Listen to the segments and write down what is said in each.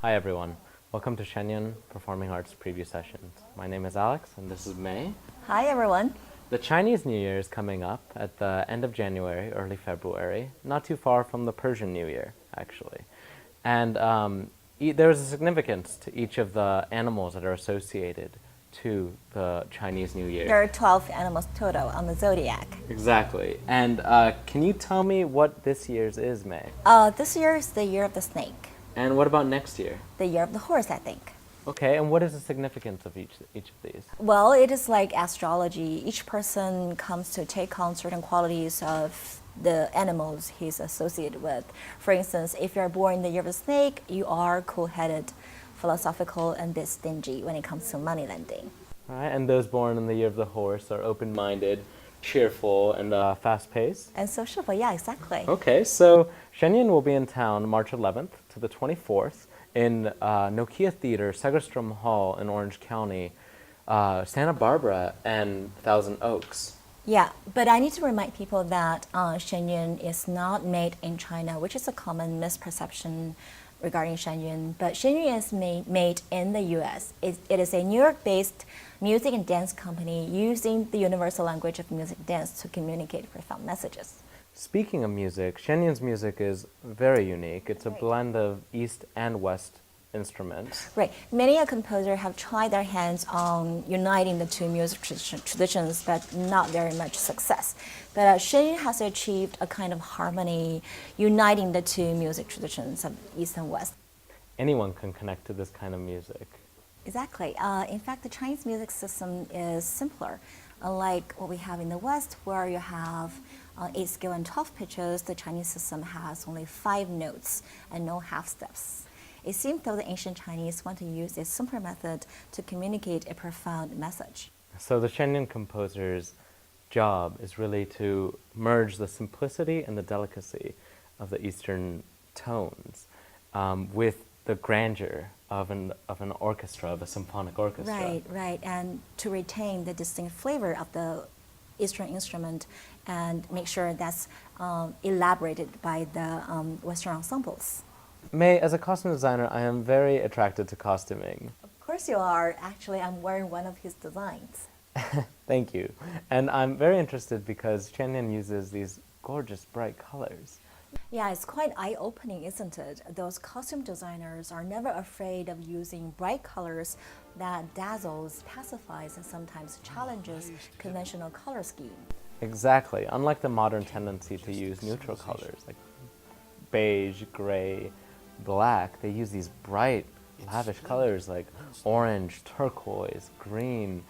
Hi everyone, welcome to Shen Yun Performing Arts Preview Sessions. My name is Alex and this is May. Hi everyone. The Chinese New Year is coming up at the end of January, early February, not too far from the Persian New Year, actually. And there is a significance to each of the animals that are associated to the Chinese New Year. There are 12 animals total on the zodiac. Exactly. And can you tell me what this year's is, May? This year is the year of the snake. And what about next year? The year of the horse, I think. Okay, and what is the significance of each of these? Well, it is like astrology. Each person comes to take on certain qualities of the animals he's associated with. For instance, if you're born in the year of the snake, you are cool-headed, philosophical, and a bit stingy when it comes to money lending. All right, and those born in the year of the horse are open-minded, cheerful, and fast-paced. And sociable, yeah, exactly. Okay, so Shen Yun will be in town March 11th to the 24th in Nokia Theater, Segerstrom Hall in Orange County, Santa Barbara, and Thousand Oaks. Yeah, but I need to remind people that Shen Yun is not made in China, which is a common misperception regarding Shen Yun. But Shen Yun is made in the US. It is a New York-based music and dance company using the universal language of music and dance to communicate profound messages. Speaking of music, Shen Yun's music is very unique. It's a blend of East and West instruments. Right. Many a composer have tried their hands on uniting the two music traditions, but not very much success. But Shen Yun has achieved a kind of harmony, uniting the two music traditions of East and West. Anyone can connect to this kind of music. Exactly. In fact, the Chinese music system is simpler. Unlike what we have in the West, where you have 8 scale and 12 pitches, the Chinese system has only 5 notes and no half steps. It seems though the ancient Chinese want to use a simpler method to communicate a profound message. So the Shen Yun composer's job is really to merge the simplicity and the delicacy of the Eastern tones with the grandeur of an orchestra, of a symphonic orchestra. Right, right, and to retain the distinct flavor of the Eastern instrument and make sure that's elaborated by the Western ensembles. May, as a costume designer, I am very attracted to costuming. Of course you are. Actually, I'm wearing one of his designs. Thank you. And I'm very interested because Shen Yun uses these gorgeous bright colors. Yeah, it's quite eye-opening, isn't it? Those costume designers are never afraid of using bright colors that dazzles, pacifies, and sometimes challenges conventional color scheme. Exactly. Unlike the modern tendency to use neutral colors like beige, gray, black, they use these bright, lavish colors like orange, turquoise, green,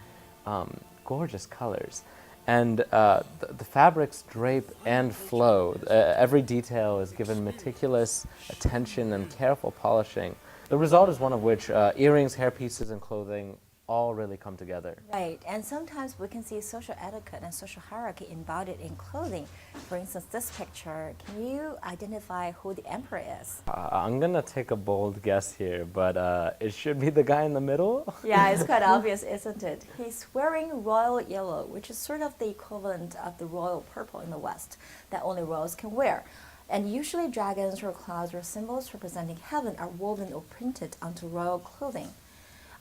gorgeous colors. And the fabrics drape and flow. Every detail is given meticulous attention and careful polishing. The result is one of which earrings, hairpieces, and clothing all really come together. Right, and sometimes we can see social etiquette and social hierarchy embodied in clothing. For instance, this picture, can you identify who the emperor is? I'm gonna take a bold guess here, but it should be the guy in the middle. Yeah, it's quite obvious, isn't it? He's wearing royal yellow, which is sort of the equivalent of the royal purple in the West that only royals can wear. And usually dragons or clouds or symbols representing heaven are woven or printed onto royal clothing.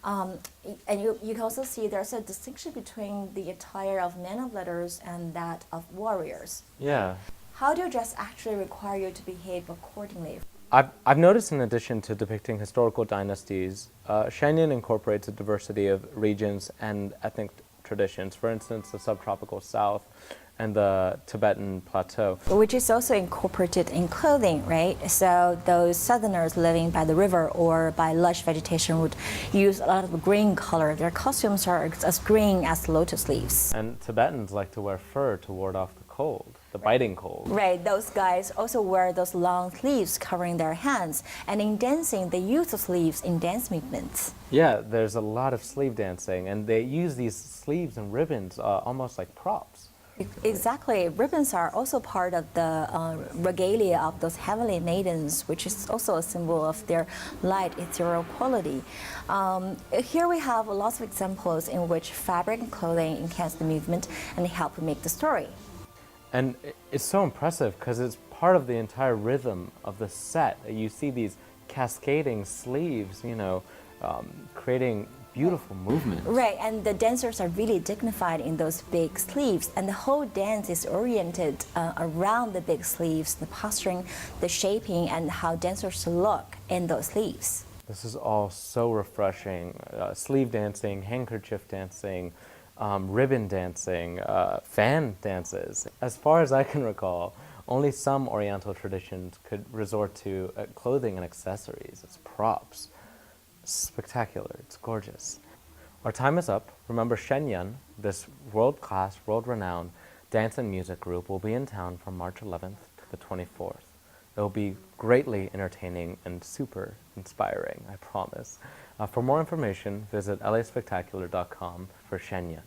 And you can also see there's a distinction between the attire of men of letters and that of warriors. Yeah. How do your dress actually require you to behave accordingly? I've noticed in addition to depicting historical dynasties, Shen Yun incorporates a diversity of regions and ethnic traditions. For instance, the subtropical South and the Tibetan plateau. Which is also incorporated in clothing, right? So those southerners living by the river or by lush vegetation would use a lot of green color. Their costumes are as green as lotus leaves. And Tibetans like to wear fur to ward off the cold, the biting cold. Right, those guys also wear those long sleeves covering their hands. And in dancing, they use the sleeves in dance movements. Yeah, there's a lot of sleeve dancing, and they use these sleeves and ribbons almost like props. Exactly. Ribbons are also part of the regalia of those heavenly maidens, which is also a symbol of their light, ethereal quality. Here we have lots of examples in which fabric and clothing enhance the movement and help make the story. And it's so impressive because it's part of the entire rhythm of the set. You see these cascading sleeves, creating beautiful movement. Right, and the dancers are really dignified in those big sleeves, and the whole dance is oriented around the big sleeves, the posturing, the shaping, and how dancers look in those sleeves. This is all so refreshing. Sleeve dancing, handkerchief dancing, ribbon dancing, fan dances. As far as I can recall, only some Oriental traditions could resort to clothing and accessories. It's props. Spectacular. It's gorgeous. Our time is up. Remember, Shen Yun, this world-class, world-renowned dance and music group, will be in town from March 11th to the 24th. It will be greatly entertaining and super inspiring, I promise. For more information, visit laspectacular.com for Shen Yun.